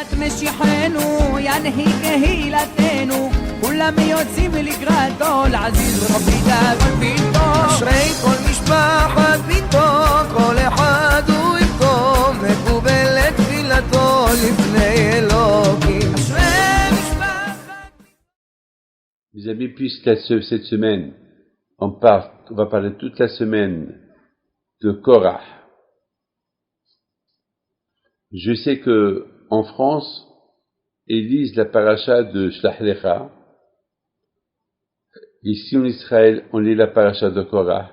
ביאת משיחנו ינהיג קהילתנו כולם יוצאים לקראתו לעזיז רבי דאגון ביתו אשרי כל משפחת ביתו כל אחד הוא איתו מקובלת תפילתו לפני אלוקים אשרי משפחת Mes amis, puisque cette semaine, on va parler toute la semaine de Korah. Je sais que en France, ils lisent la paracha de Shlach Lecha. Ici en Israël, on lit la paracha de Korah.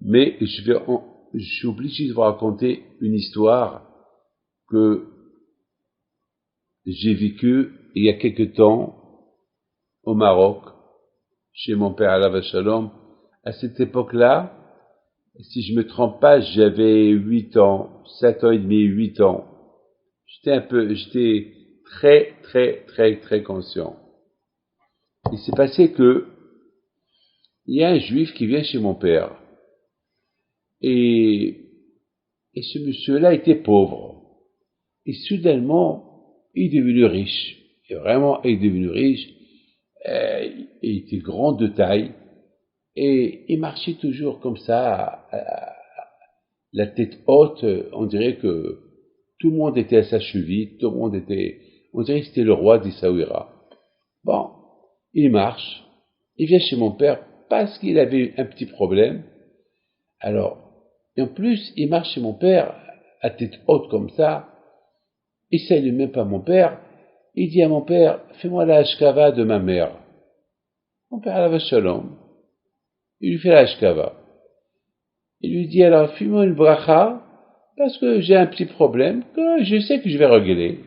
Mais je suis obligé de vous raconter une histoire que j'ai vécue il y a quelque temps au Maroc, chez mon père Alav Shalom. À cette époque-là, si je me trompe pas, j'avais 8 ans, 7 ans et demi, 8 ans. J'étais très conscient. Il s'est passé que, il y a un juif qui vient chez mon père. Et ce monsieur-là était pauvre. Et soudainement, il est devenu riche. Et vraiment, il est devenu riche. Il était grand de taille. Et il marchait toujours comme ça, la tête haute. On dirait que tout le monde était à sa cheville. On dirait que c'était le roi d'Issaouira. Bon, il marche. Il vient chez mon père parce qu'il avait un petit problème. Alors, et en plus, il marche chez mon père, à tête haute comme ça. Il ne salue même pas mon père. Il dit à mon père, fais-moi la hashkava de ma mère. Mon père avait shalom. Il lui fait la hashkava. Il lui dit alors, fais-moi une bracha, parce que j'ai un petit problème que je sais que je vais régler.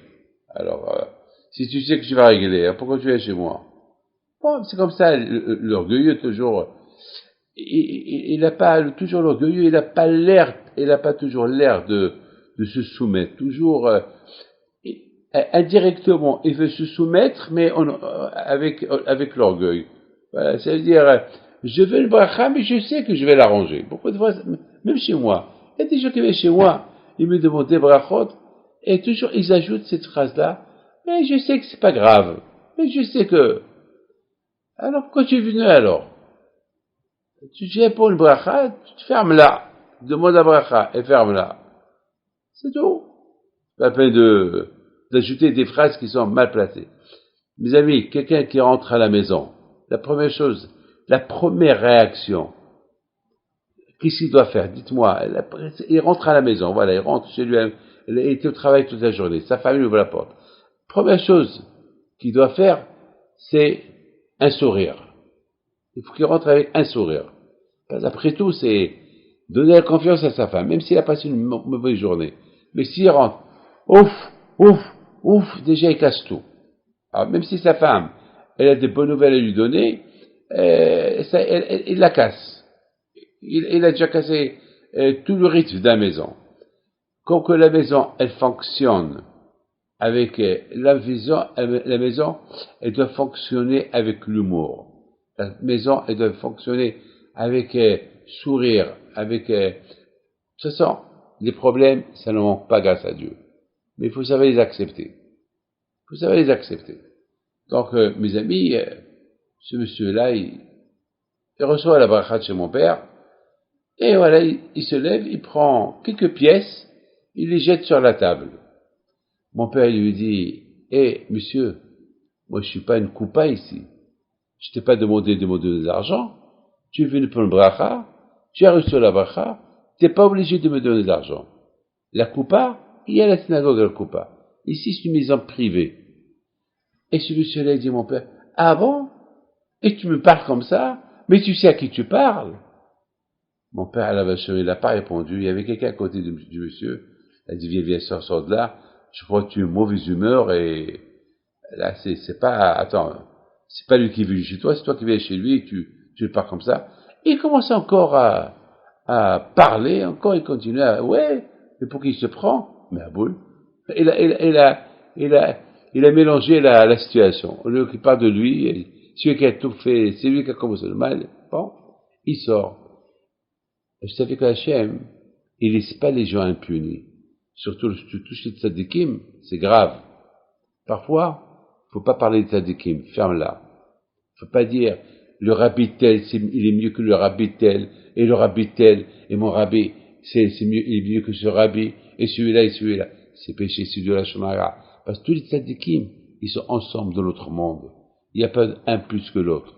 Alors, si tu sais que je vais régler, pourquoi tu es chez moi? Bon, c'est comme ça, l'orgueilleux toujours. Il n'a pas toujours l'orgueilleux, il n'a pas toujours l'air de se soumettre. Toujours, indirectement, il veut se soumettre, mais avec l'orgueil. Voilà, ça veut dire, je veux le bracha, mais je sais que je vais l'arranger. Beaucoup de fois, même chez moi, il y a des gens qui viennent chez moi, ils me demandent des brachot, et toujours ils ajoutent cette phrase-là, mais je sais que c'est pas grave, mais je sais que... Alors pourquoi tu es venu alors? Tu viens pour une bracha, tu fermes-la, demande la bracha, et ferme-la. C'est tout. Pas la peine d'ajouter des phrases qui sont mal placées. Mes amis, quelqu'un qui rentre à la maison, la première réaction, qu'est-ce qu'il doit faire? Dites-moi. Il rentre à la maison, voilà, il rentre chez lui, il était au travail toute la journée, sa famille ouvre la porte. Première chose qu'il doit faire, c'est un sourire. Il faut qu'il rentre avec un sourire. Parce après tout, c'est donner la confiance à sa femme, même s'il a passé une mauvaise journée. Mais s'il rentre, ouf, déjà il casse tout. Alors même si sa femme, elle a des bonnes nouvelles à lui donner, il la casse. Il a déjà cassé tout le rythme de la maison. Comme que la maison, elle fonctionne avec la maison, elle doit fonctionner avec l'humour. La maison, elle doit fonctionner avec sourire, avec... de toute façon, les problèmes, ça ne manque pas grâce à Dieu. Mais il faut savoir les accepter. Donc, mes amis, ce monsieur-là, il reçoit la bracha de chez mon père, et voilà, il se lève, il prend quelques pièces, il les jette sur la table. Mon père, il lui dit, monsieur, moi je suis pas une coupa ici. Je t'ai pas demandé de me donner de l'argent. Tu es venu pour une bracha, tu as reçu la bracha, t'es pas obligé de me donner de l'argent. La coupa, il y a la synagogue de la coupa. Ici, c'est une maison privée. Et ce monsieur-là, il dit, mon père, ah bon? Et tu me parles comme ça? Mais tu sais à qui tu parles? Mon père, il n'a pas répondu. Il y avait quelqu'un à côté du monsieur. Il a dit, viens, sors de là. Je crois que tu es en mauvaise humeur et là, c'est pas lui qui vient chez toi, c'est toi qui viens chez lui et tu le parles comme ça. Et il commence encore à parler, encore il continue mais pour qui il se prend? Mais à boule. Il a mélangé la situation. Au lieu qu'il parle de lui, celui qui a tout fait, c'est lui qui a commencé le mal. Bon, il sort. Je savais que Hachem, il laisse pas les gens impunis. surtout les tzadikim, c'est grave. Parfois, faut pas parler de tzadikim, ferme-la. Faut pas dire, le rabbi tel, il est mieux que le rabbi tel, et le rabbi tel, et mon rabbi, il est mieux que ce rabbi, et celui-là. C'est péché, c'est de la shonara. Parce que tous les tzadikim, ils sont ensemble dans l'autre monde. Il n'y a pas un plus que l'autre.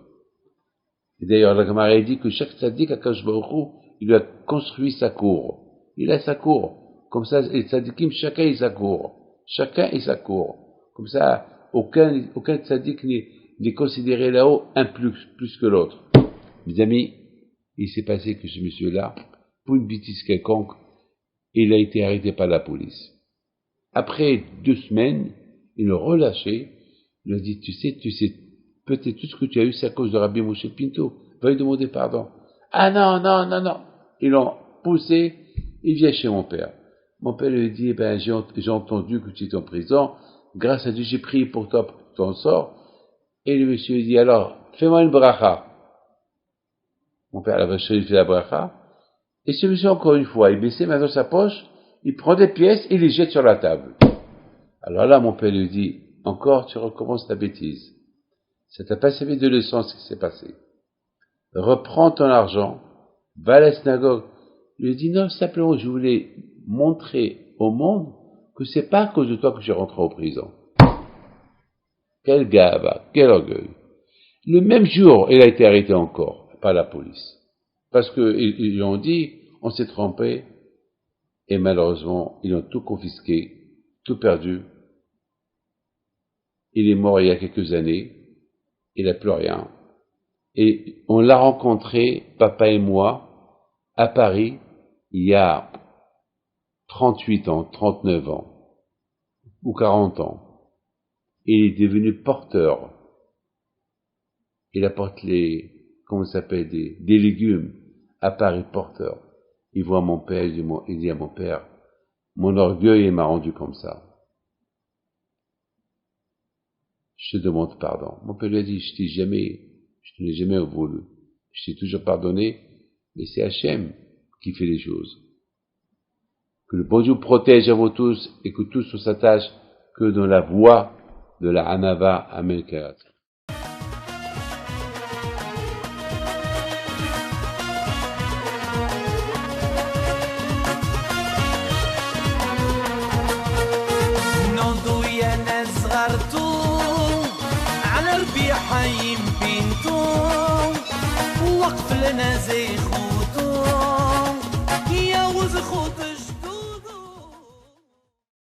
Et d'ailleurs, la Gemara dit que chaque tzadik, Akadosh Baruch Hu, il a construit sa cour. Il a sa cour. Comme ça, les tzadikim, chacun a sa cour. Chacun a sa cour. Comme ça, aucun tzadik n'est considéré là-haut un plus que l'autre. Mes amis, il s'est passé que ce monsieur-là, pour une bêtise quelconque, il a été arrêté par la police. Après 2 semaines, ils l'ont relâché. Il a dit, tu sais, peut-être tout ce que tu as eu, c'est à cause de Rabbi Moshe Pinto. Veuille demander pardon. Ah non. Ils l'ont poussé, il vient chez mon père. Mon père lui dit, j'ai entendu que tu étais en prison. Grâce à Dieu, j'ai prié pour toi, pour que tu en sors. Et le monsieur dit, alors, fais-moi une bracha. Mon père, il fait la bracha. Et ce monsieur, encore une fois, il baissait dans sa poche, il prend des pièces et il les jette sur la table. Alors là, mon père lui dit, encore, tu recommences ta bêtise. Ça t'a pas servi de leçon ce qui s'est passé. Reprends ton argent, va à la synagogue. Il lui dit, non, simplement, je voulais montrer au monde que c'est pas à cause de toi que je rentre en prison. Quel gava, quel orgueil. Le même jour, il a été arrêté encore par la police. Parce que ils lui ont dit, on s'est trompé, et malheureusement, ils ont tout confisqué, tout perdu. Il est mort il y a quelques années, il n'a plus rien. Et on l'a rencontré, papa et moi, à Paris, il y a 38 ans, 39 ans, ou 40 ans. Il est devenu porteur. Il apporte des légumes à Paris, porteur. Il voit mon père, il dit à mon père, mon orgueil m'a rendu comme ça. Je te demande pardon. Mon père lui a dit, je te l'ai jamais voulu. Je t'ai toujours pardonné, mais c'est Hachem qui fait les choses. Que le bon Dieu protège à vous tous et que tous on s'attache que dans la voie de la Hanava Amen. حي بنتو وقف لنا زي خو